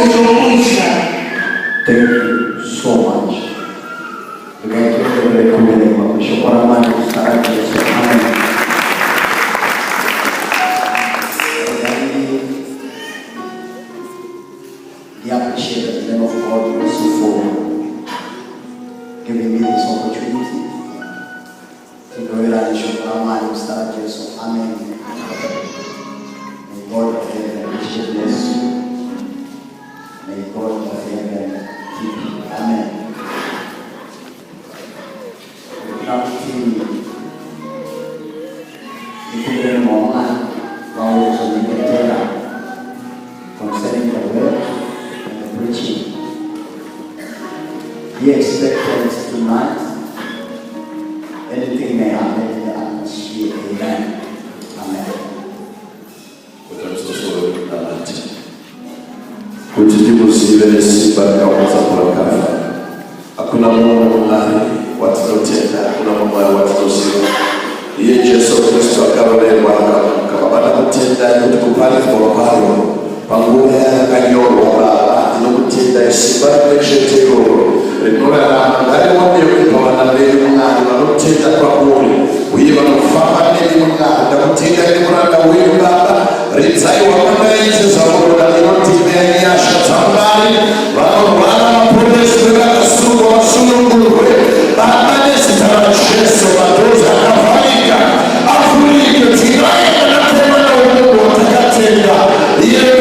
Thank you so much. We appreciate the name of God also for giving me this opportunity to go ahead and show our start Jesus. Amen. May God of heaven bless you. May God of heaven keep you. Amen. Concerning the word and the preaching, be expectant tonight. Anything may happen in the atmosphere. Amen. Amen. Hakuna Mungu mahali watatenda, hakuna Mungu watatosiwa. Yeye Yesu Kristo akawaambia kama baada kutenda kutukupali kwa wao pangume kanyo baba nokutenda isibara n'ekitego renora ngale wabye kwa na leo ngale wanotenda kwa bure uyiba nofamba neli ngale ndakutenda ni mwana wewe baba rizai wakana hizo za bora leo timeni yasha tambali wana polisi kwa suko wasungu baba nesitara Yesu batoza kafanyika afurike tiraye na tena na Mungu atakatenda yeye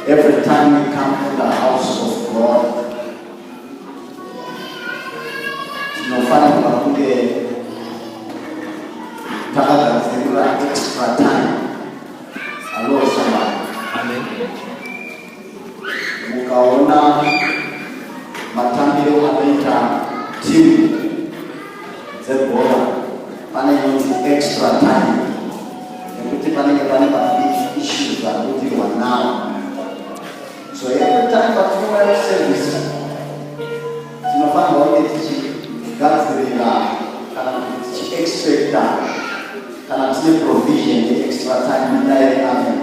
every time we come to the house of God, tunafanya tunakuge taka extra time. Hello somebody. Amen. Mukaona matambiro anaita team zebora pana extra time. Nikuti pana issues that we deal with now. So every time that you have service, you find what they teach God's the can expect that, can see provision, the extra time in there. Amen.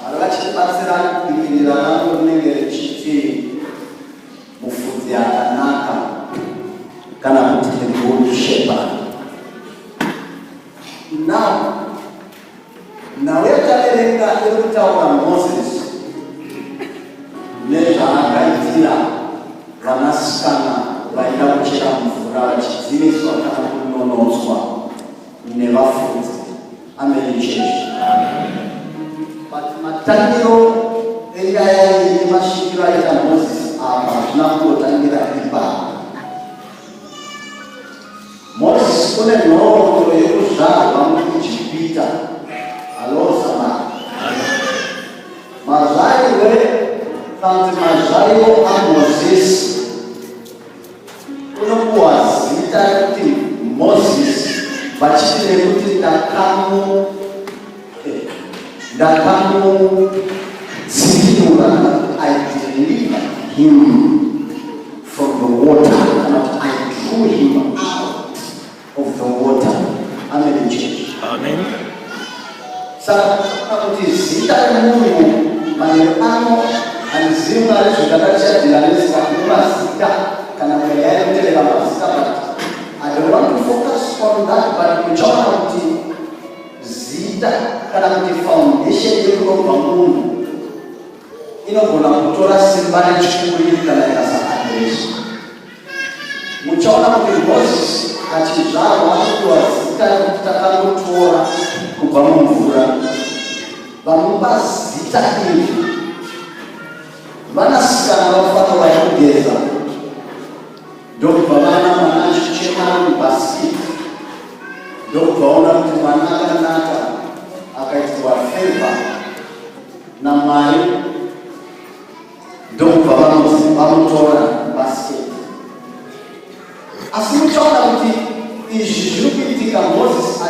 Alachi pasira ikilala ngene chiti mufuzi akanaka kana kuti good shepherd. Now we are telling that every time Moses neja akaitira vanasikana vaida kuchera mvura chidziviswa kana kunonoswa nevafunzi. Amen church. But matangiro enyaya yemashikira ya Moses apa zvinakutangira ipa Moses kune nhoroondo yekuzvarwa muIjipita. Hello, Sama. Mazai we tanti mazai a Moses. Unokuwazita kuti Moses vachitire kuti ndakamu tsinura. I deliver him from the water, and I drew him out of the water. Amen, church. Amen. Sasa kuti zita Mungu maneno alizima zikatacha dilalisa kwa sita kana mbele tele kama sita. But I don't want to focus on that, but kuchona kuti zita kana kuti foundation yetu kwa Mungu inogona kutora simbali chikuri kana ikasaka muchaona kuti Moses achizvarwa zita rekuti takangotora kubva mumvura. Vanopa zita iri vanasikana vafana vaikugeza, ndokubva vana mwana achichema mubhasikiti, ndokubva ona kuti mwana akanaka akaitirwa feva naMwari, ndokubva vanotora bhasiketi. Asi muchaona kuti izvi zviri kuitika Moses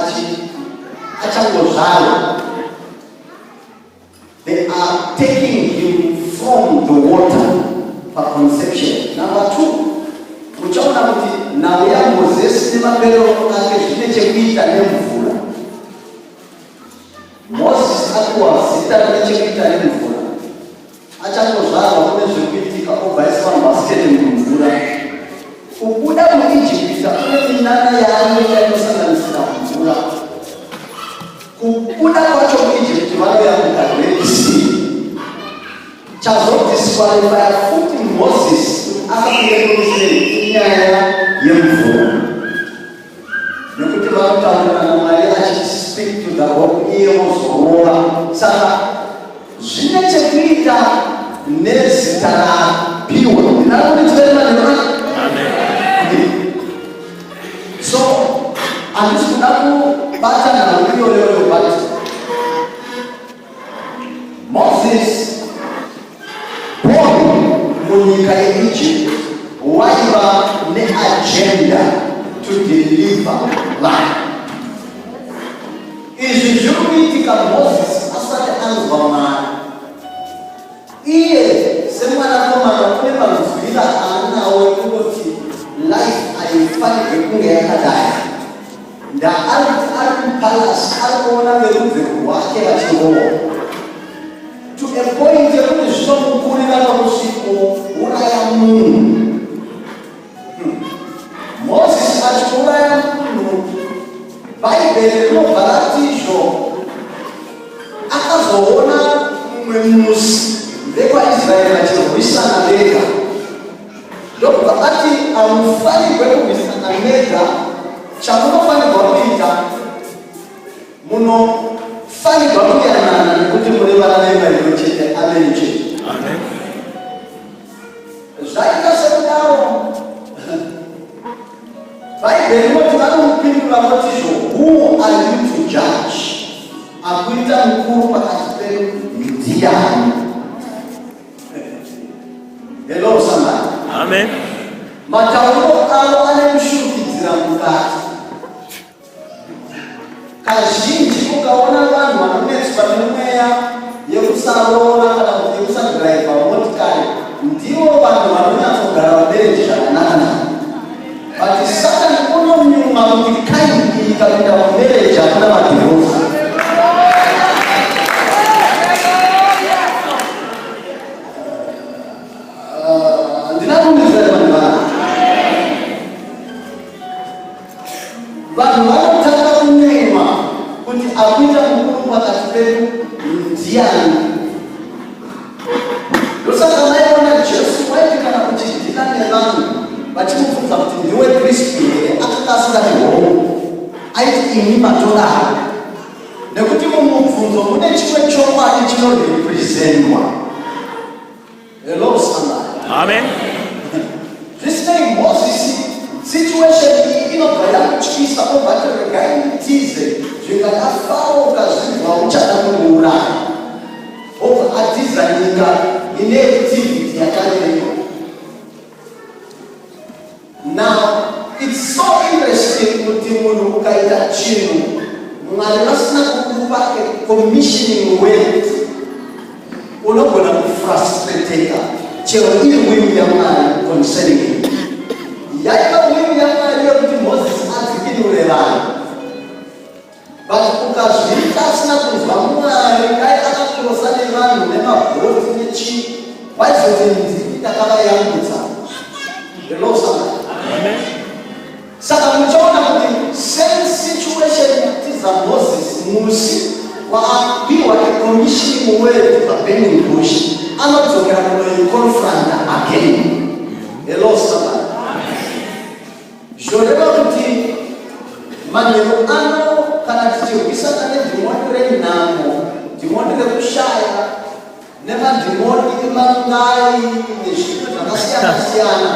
achangozvarwa. They are taking him from the water for conception. Number 2, muchaona kuti nhau yaMozisi nemaberero ake zvine chekuita nemvura. Moses akuwa zita rine chekuita nemvura. Achangozvarwa kune zviri kuitika obvaiswa mubhasiketi mumvura. Kubuda muIjipita kune minana yaanoita inosanganisira mvura. Kubuda kwacho muIjipita vanoyambuka Red Sea. Chazodisqualifya futi Moses akapinda nyaya yemvura. Nekuti vanotaura naMwari speak to the rock iye wozorova. Saka zvine chekuita nezita rapiwa. Ndinakuti so, handisi kuda kubata nhau iyoyo, but Moses born munyika yeEgypt waiva neagenda to deliver life. Izvi zviri kuitika Moses asati anzwa Mwari. Iye semwanakomana kune manzwira aanawo ekungoti life haifanirwi kunge yakadai. Ndaari kupalasi ari kuona verudzi rwake vachirohwa to a point yekuti zvinomukurira pakusvikouraya munhu. Moses achiuraya munhu, Bhaibheri rinobva rati izvo. Akazoona mumwe musi vekwaIsraeri vachirwisana vega, ndokubva ati hamufanirwe kurwisana vega. Chamunofanirwa kuita, munofanirwa kuyanana nekuti muri vana veimwe chete. Amen chete. Zvaita sekudaro Bhaibheri rinoti vanomupindura voti izvo, who are you to judge? Akuita mukuru pakati penyu ndiani? Hello somebody. Amen. Matauro avo anemushurukidzira mukati. Kazhinji ukaona vanhu vanonetswa nemweya yekusarora kana kuti yekusadhiraivha motikari, ndivo vanhu vanonyatsogara vabereki zvakanaka. But Satani unomyuma kuti kaini ikapinda mumereji hakuna madhirosa. Ndinakumbidza vanhu vana. Vanhu vanotanga kunyema kuti akuita mukuru pakati pedu ndiani. Ndosaka maiona Jesu waiti kana kuchidzina nevanhu vachimubvunza kuti ndiwe Kristu here, akakasiraho aiti imi matodaro. Nekuti mumubvunzo mune chimwe chokwadi chinorepresentwa. Hello somebody. Amen. This thing Moses situation inobva yakutyisa obva regai nditize zvingada Farao ukazvinzwa uchada kundiuraya. Obva atiza nyika ine activity yakareba. Now it's so interesting kuti munhu ukaita chinhu Mwari vasina kukupa a commissioning weight, unogona kufrustrateka chero iri wivu yaMwari concerning it. Yaiva wivu yaMwari yokuti Moses adzikidure vanhu, but ukazvita asina kunzwa Mwari dai akakurosa nevanhu nemabhoti nechi, waizoti nziki takavayambutsa. Hello somebody. Amen. Saka muchaona kuti same situation yatiza Moses musi wapiwa a commissioning word paburning bush, anodzokera kunoikonfronta again. Hello malero ano kana tichirwisana nedhimoni renhamo, dhimoni rekushaya nemadhimoni emangai nezvinhu zvakasiyana-siyana.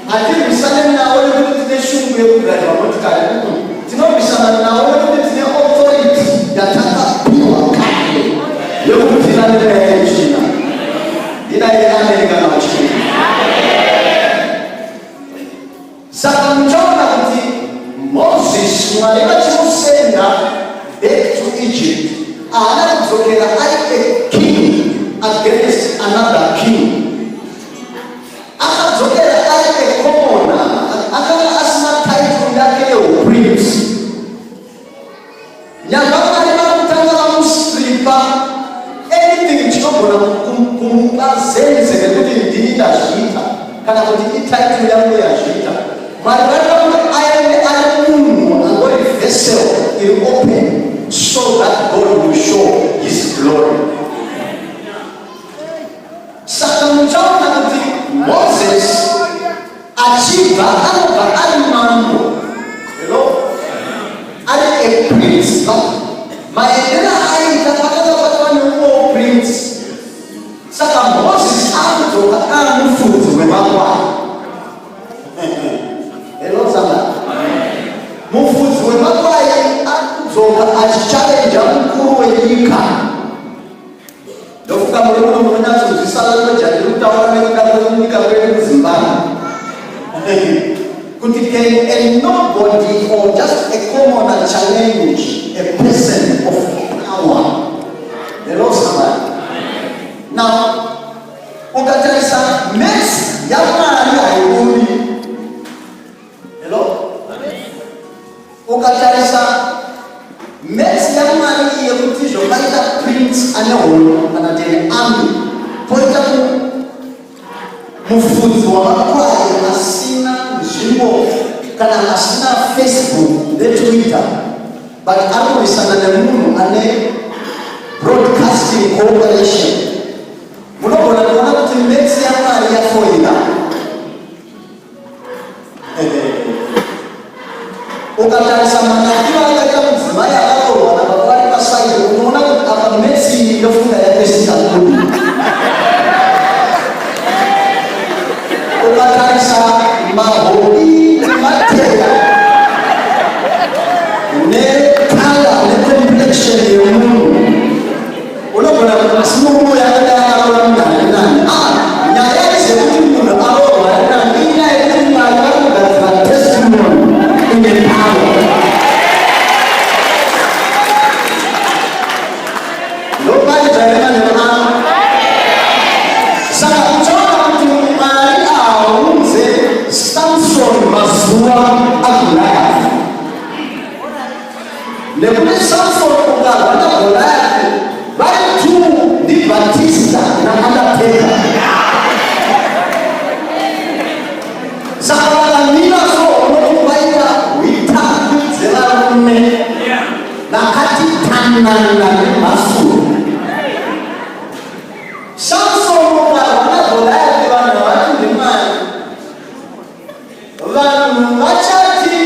Hatirwisane nawo nekuti tine shungu yekugadzira motikari, tinorwisana nawo nekuti tine authority yatakapiwa kare yekubvira nereyaechina. Idai amen kana vachina. Saka muchaona kuti Moses Mwari vachimusenda back to Egypt, haana kudzokera ari a king against another king. Akadzokera ari a commoner, akanga asina title yake yeuprince. Nyamba Mwari vakutanga vamustripa anything chinogona kumubazenze nekuti ndini ndazviita kana kuti ititle yangu yazviita. Mwari vakaona ayave ari munhu angori vessel iri open so that God will show his glory. Saka muchaona kuti Moses achibva anobva ari mambo, ari a prince, maendera aita pakanga patova neumwewo prince. Saka Moses akudzoka ari mufudzi wemakwai. Mufudzi wemakwai akudzoka achichallenja mukuru wenyika. Ndofuka muri muno munonyatsonzwisana nojari kutaura nekudakwenyika kwedu muZimbabwe kuti can nobody or just a commoner challenge a person of power. Hello somebody. Now ukatarisa mesi yaMwari haioni. Hello? Ukatarisa mesi yaMwari yekuti zvokaita prince ane hondo kana tene army, poita mufudzi wamakwai asina nzvimbo kana asina Facebook neTwitter, but anorwisana nemunhu ane broadcasting corporation. Munogona kuona kuti mesi yaMwari yafoira. Ukatarisa manakiro akaita mudzimai akarohwa nababa vari pasaidi, unoona kuti apa mesi yofunga yapesisa kudi. Ukatarisa mahobi nemateya nekala necomplexion yemunhu, unogona kuti masimumu yakadai akarohwa munhare nani. Nyaya dzekuti munhu arohwa nani inyaya yekuti Mwari vari kugadzira testimony in the power. Nobody drives on the arm. Saka kuchaona kuti Mwari aunze Samson mazuva aGoliath. Nekuti Samson ukarwa naGoliath vari tu ndiBhatista naUndertaker. Saka vakamira so unokuvaita hwitaku dzevarume vakatitanana nemhasuru. Samson ukarwa naGoliath vanhu havati ndimani, vanhu vachati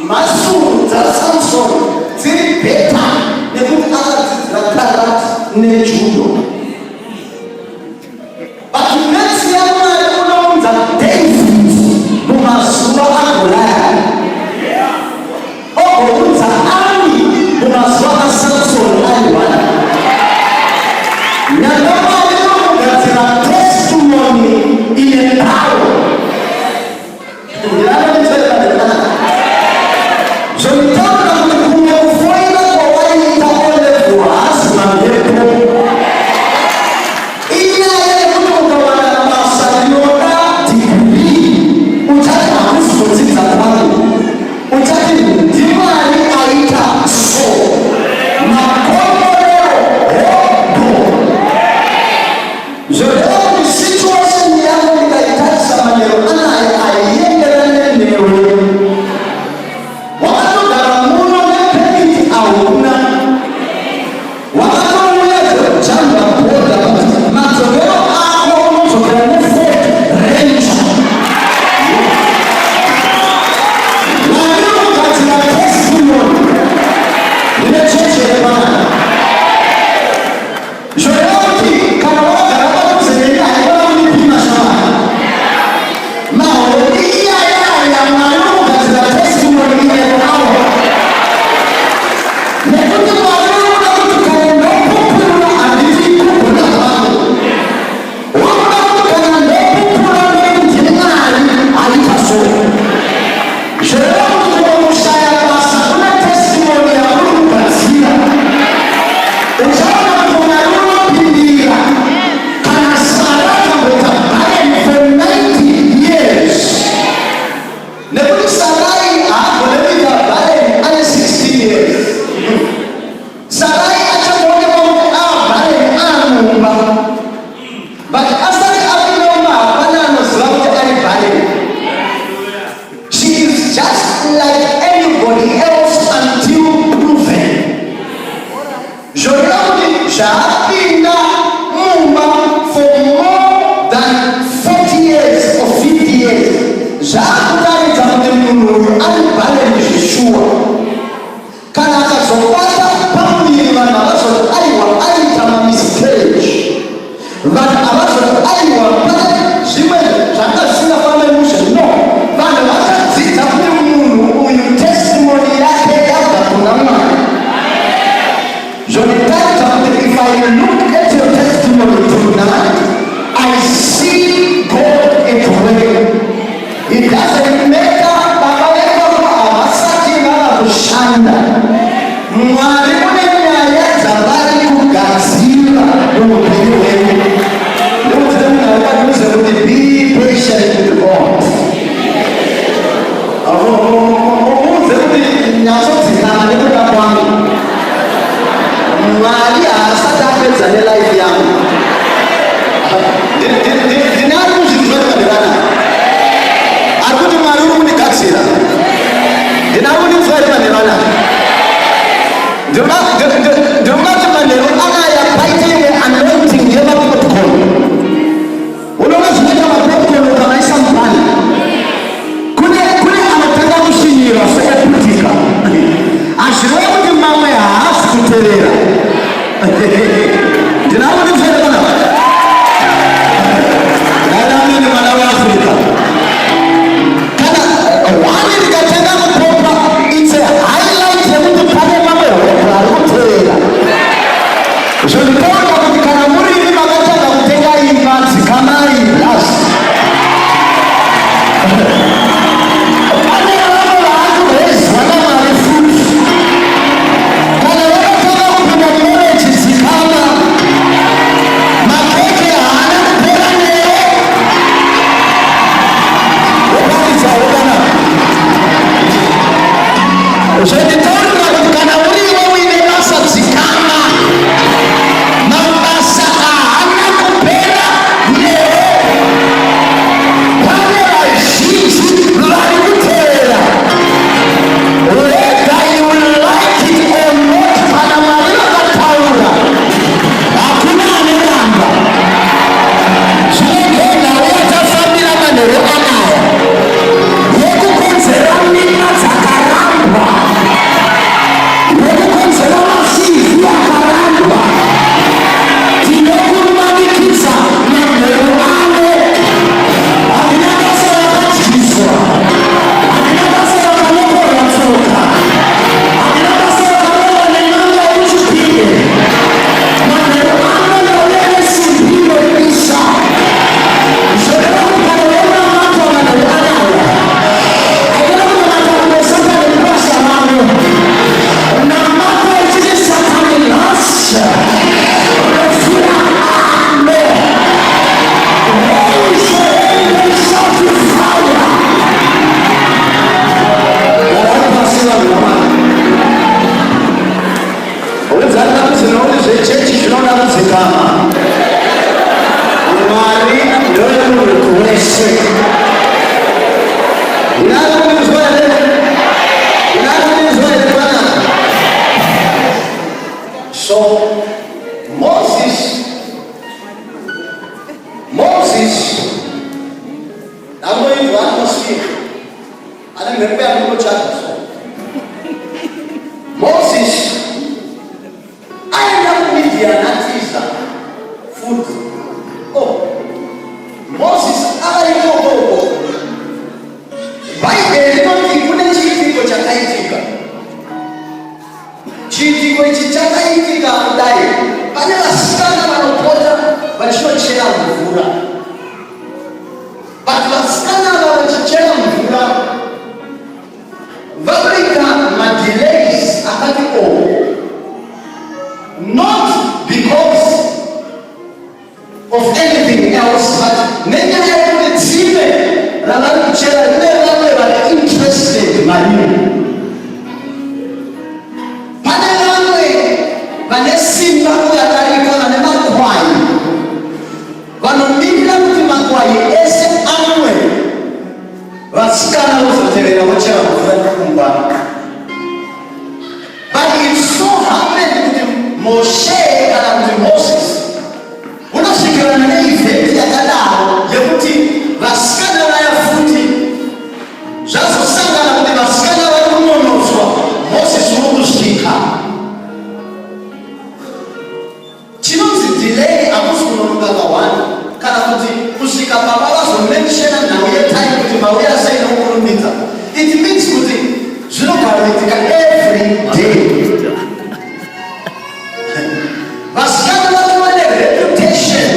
mhasuru dzaSamson dziri bheta nekuti akadzidzira karati nejudo. But mesi yaMwari unounza David mumazuva aGoliath, ogounza army mumazuva aSamson ari one. ndinakuninzwere manevana ndimati manheru akaya paitenge anointing yemapopcorn. Unoona zvinoita mapopcorn ukamaisa mubani kune anotanga kushinyira seeputika azvireva kuti mamwe haasi kuteerera. ndinakuninzwere kana ndaamene mwana weafrica kana wani ndikatanga kupopa it's a highlight yekuti pane mamwe hope ari kuteerera. zvonditaura kuti kana murini makatanga kutenga imba dzikamai blasi pane vamwe vaakurezwa namari futi kana vakatanga kupinda mureji dzikama makeke haana kupera neo woparidzawo kana zvonditaurira kuti kana uriwo uine basa dzikama mabasa haana kupera neo pane vazhinji vari kuteerera whether you like it or not. Kana Mwari vakataura hakuna anoramba. Zvinogona uyatafambira manheru anaya yekukonzera mimba dzakarambwa, yekukonzera masizi akarambwa. Tinokumanikidza manheru ane hakuna basa rakadyiswa, hakuna basa rakanokorwa tsoka, hakuna basa rakarova nen'anga yekuchipinge. Manheru ane ndauya nesimbi inopisha. Zvoreva kuti kana weunamata manheru anaya haikona kunamata kumwe Satani nebasa ravo. Unamata uchiti Satani nhasi unofira ame. Raise your hand and shout with fire. Yarakupasira mwana. Ulidzana zvinoti zvechechi zvinoda kudzikama. Mwari ndoyemunhu wese. Ndinakuninzwa here? Ndinakuninzwa here bwana? So Moses namuinzwa atmosphere ane mhepo yakungotsvaga so Moses aenda kuMidian atiza food. Moses akaikokoko bhaibheri rinoti kune chiitiko chakaitika. Chiitiko ichi chakaitika kudai pane vasikana vanopota vachinochera mvura, but vasikana ava vachichera mvura vakuita madelays akati not because of anything else, but nenyaya yekuti tsime ravari kuchera rine vamwe vari interested marino. Pane vamwe vane simba kuyadarika vane makwai vanomirira kuti makwai ese amwe vasikana vozotevera vochera mvura nekumba. But it so happened kuti Moshe kana kuti Moses unosvikirana neivheti yakadaro yekuti vasikana vaya futi zvazosangana kuti vasikana vari kunonotswa. Moses uri kusvika. Chinonzi delay hakusi kunonoka kawanda kana kuti kusvika papa vazomenshena nhau yetime kuti mauya sei nokukurumidza. It means kuti zvinogaritika every day. Vasikana vatova nereputation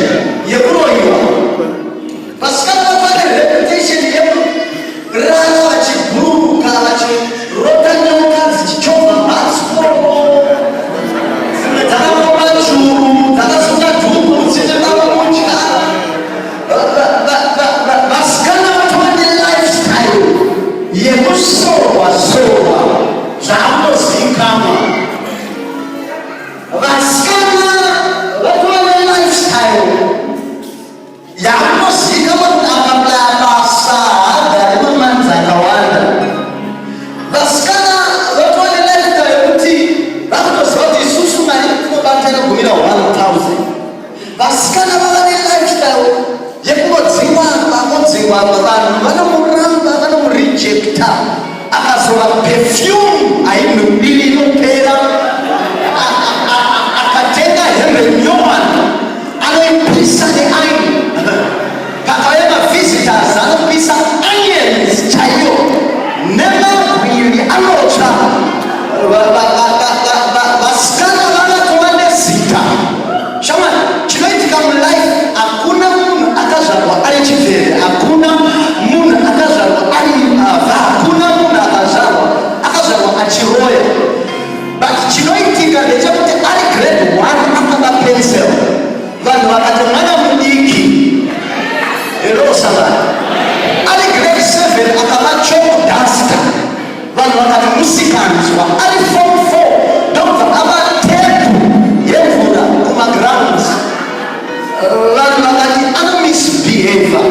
yekuroyiwa. Vasikana vatova nereputation yekurara vachibhururuka vachirota nemukadzi chichovha mhatso. Dzimwe dzakapoma churu dzakasunga dhuku dzichidava kudya. Vasikana vatova nelifestyle yekusorwa sorwa vanhu vanomuramba, vanomurejecta. Akazova perfume hainobiri inopera, akatenga hembe nyowani anoipisa neaini. Pakauya mavisitors anopisa onions chaiyo nemagwiri anotsva. Vasikana vanatova nezita. Shamwari, chinoitika mulife, hakuna munhu akazvarwa ari chifeve, hakuna munhu akazvarwa ari mbavha, hakuna munhu akazvarwa achiroya. But chinoitika ndechekuti ari grade 1 akaba pencil, vanhu vakati mwana mudiki. Hello somebody. Ari grade 7 akaba chalk duster, vanhu vakati musikanzwa. Ari form 4 ndobva ava tepu yemvura kumagrounds, vanhu vakati anomisbehavior.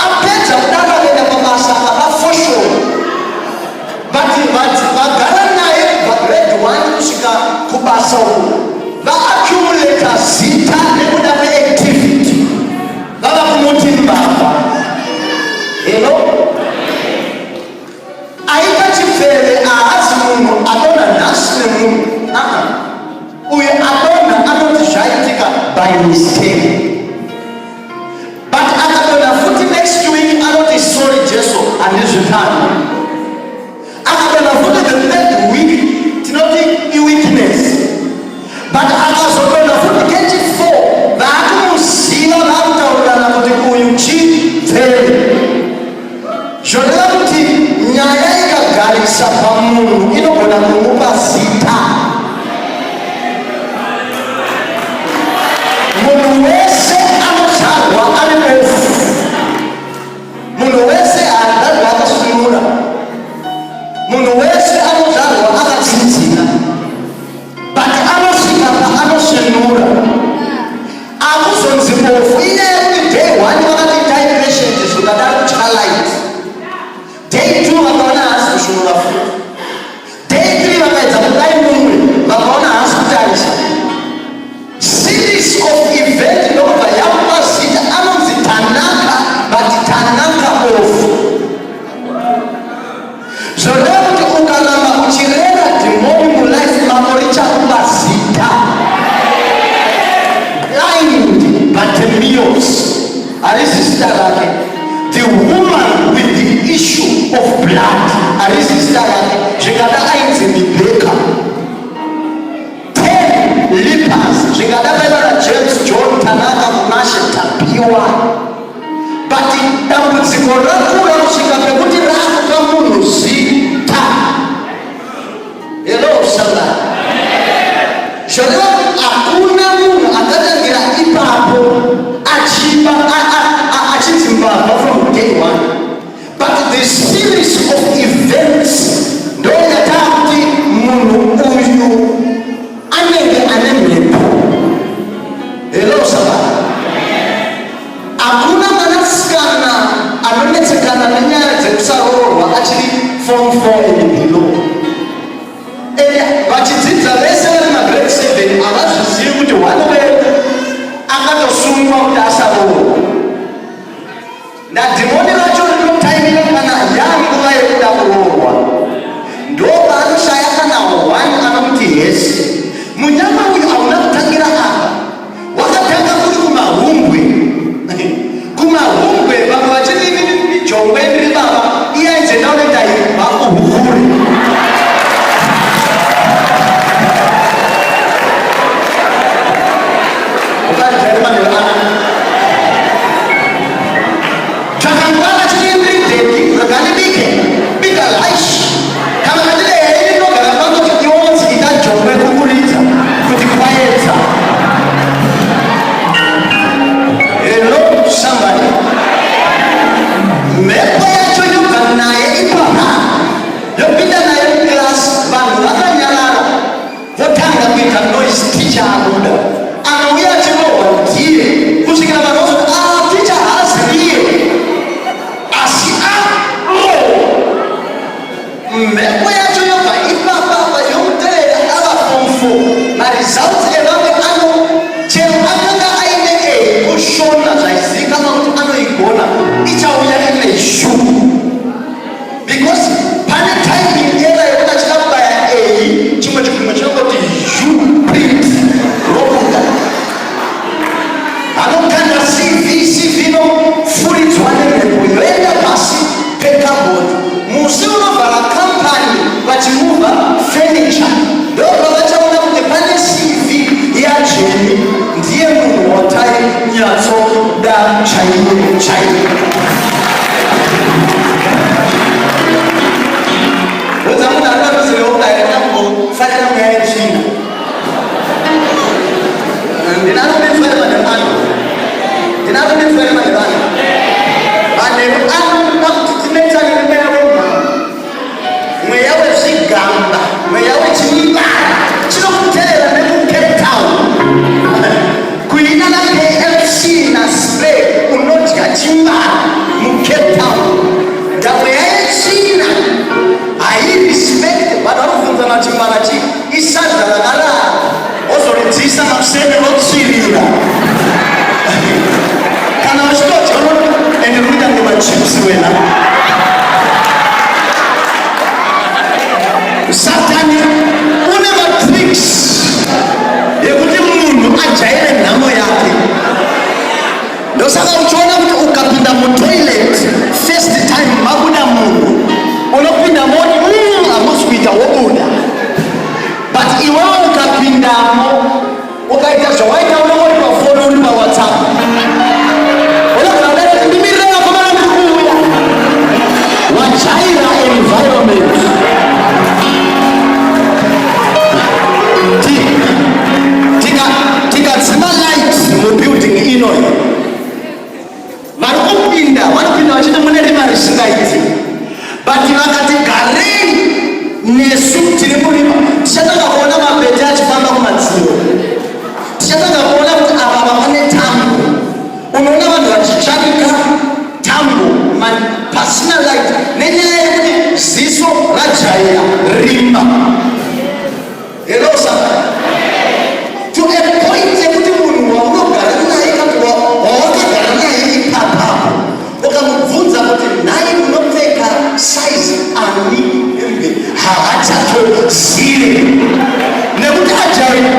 Apedza kudaro akaenda pabasa akafoshora. Vagara naye kubva grade 1 kusvika kubasa uku vaaccumulata zita nekuda kweactivity, vava kumuti mbavha. Hello, aita chifeve haazi munhu adona nhasi nemunhu. Uyo adona anoti zvaitika by mistake, but akadona futi next week anoti sorry Jesu handizvikani. Akadona futi the third week tinoti iweakness, but akazodona futi kechi 4 vaakumuziva vakutaurirana kuti uyu chifeve. Zvoreva kuti nyaya ikagarisa pamunhu inogona kumupa zita. Munhu wese anozvarwa ari bofu, munhu wese haazvarwa akasunura, munhu wese anozvarwa akadzidzira, but anosvika paanosunura. Akuzonzi bofu inyaya yekuti day 1 vakati depression zvakadaro chalight, day 2 vakaona haasi kushunura futi, day 3 vakaedza kudai mumwe vakaona haasi kutarisa. Series of event nobva yamupa zita anonzi Tanaka, but Tanaka off. Zvoreva kuti ukaramba uchirera dhimoni mulife mako richakupa zita. Blind Bartimaeus, harisi zita rake. The woman with the issue of blood, harisi zita rake. Zvingada ainzi Rebecca. 10 lepers, zvingada paivana James, John, Tanaka, Kunashe, tapiwa. But dambudziko rakura kusvika pekuti rakupa munhu zita. Hello somebody. Zvoreva kuti hakuna munhu akatangira ipapo achinzi mbavha from day 1, but the series of events ndoyatakuti munhu uyu anenge ane mhepo. Hello somebody. Hakuna mwanasikana anonetsekana nenyaya dzekusarorwa achiri form 4 and below. Vachidzidza vese vari magrade 7 havazvizivi kuti one way akatosungwa kuti asarorwa. Nadhimoni racho rinotaimira kana yanguva yekuda kuroorwa, ndopanoshaya kana 1 anokuti yes. Munyama uyu hauna kutangira apa, wakatanga kuri kumahumbwe. Kumahumbwe vamwe vachidini jongwe ndiri baba iyaidze ndaunenda vakuhukure. Takangwana chidini ndeki rakanibike bika laishi kama katile hei nogara pango tikionzi itajongwe kukuridza kuti kwaedza. Hello somebody. Mhepo wena. Satani une matrix yekuti munhu ajaire nhamo yake. Ndosaka uchiona kuti ukapinda mutoilet first time mabuda munhu unopinda moni hamusi kuita wobuda, but iwewe ukapindamo ukaita zvawaita unongori pafoni uri paWhatsApp unokunaudati ndimirira vakomana ndikuuya wajaira environment. Tikadzima light mubuilding inoyi vanopinda vachiti mune rima risingaiti, but vakati garei nesu tiri murima tichatanga kuona mabhedhi achifamba kumadziro, tichatanga kuona kuti apa pane tambo. Unoona vanhu vachitsvanika tambo pasina light nenyaya yekuti ziso rajaira rima. Hello saka to a point yekuti munhu waunogara naye kana wawakagara naye ipapapo ukamubvunza kuti nai unopfeka size ani hembe haachatozive nekuti ajaira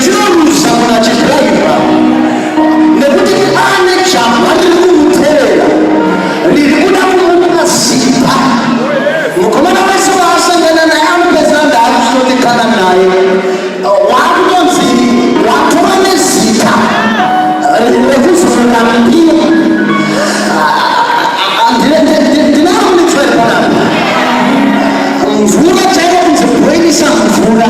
chinorusa munachidraiva nekuti ane chamba riri kumuteerera riri kuda kumupa simba. Mukomana wese waasangana naye anopedzera ndaazvinotekana naye wakutonzi watova nezita rekuzorora mbiro. ndinaonitsvaipanapa mvura chaiva kunzi bhoilisa mvura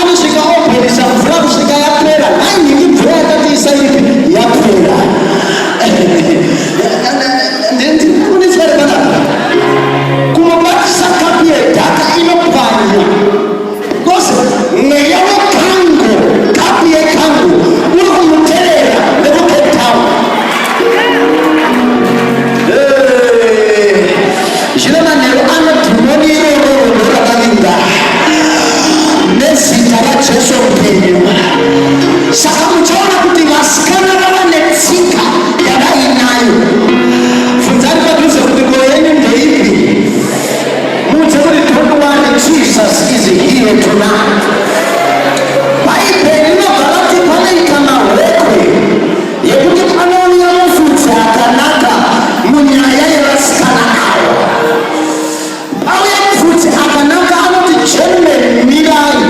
anosvika obhoilisa mvura kusvika yapera ainhingi mvura yakati isaipi yapera. ndinonitsvaipanapa kumabatisa kapi yedhaka inopwanya kose mweya wekango kapi yekango uri kumuteerera nekucape town. zvino manheru anodhimoni iroro rakavinda nezita rajesu mupenyu. Saka muchaona kuti vasikana vava netsika yavainayo. Bvunzani padhuze kuti ngoyo yenyu ndeipi? Mudze kuti don't worry, Jesus is here tonight. Bhaibheri rinobva rati panoita mahokwe yekuti panouya mufudzi akanaka munyaya yevasikana avo. Pauya mufudzi akanaka anoti chenumirai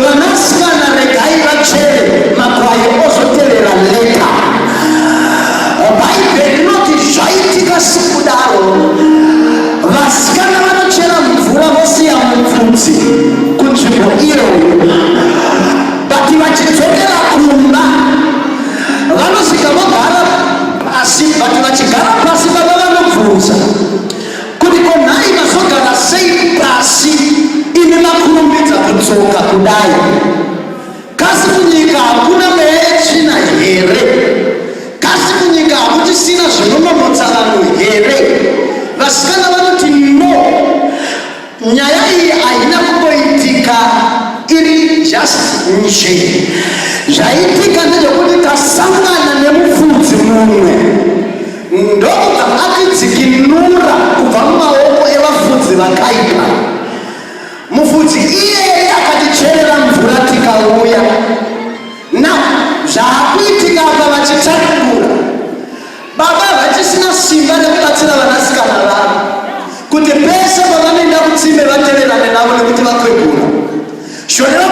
vanasikana regai vachere makwai ozoteerera leta. Bhaibheri rinoti zvaitika sekudaro vasikana vanochera mvura vosiya mufudzi kunzvimbo iyoyo, bati vachidzokera kumba vanosvika vogara pasi. Bati vachigara pasi baba vanobvunza kuti konhai mazogara sei pasi ine makurumbidza kudzoka kudai? Kasi kunyika hakuna mweya yetsvina here? Kasi kunyika hakuchisina zvinonomotsa vanhu here? Vasikana vanoti no, nyaya iyi haina kungoitika iri just nje. Zvaitika ndezvekuti tasangana nemufudzi mumwe ndobva atidzikinura kubva mumaoko evafudzi vakaipa. Mufudzi iyeye akaticherera mvura tikauya. Na zvaakuitika apa vachitakura baba vachisina simba rekubatsira vanasikana vavo kuti pese pavanoenda kutsime vateererane navo nekuti vakwegura. Shorera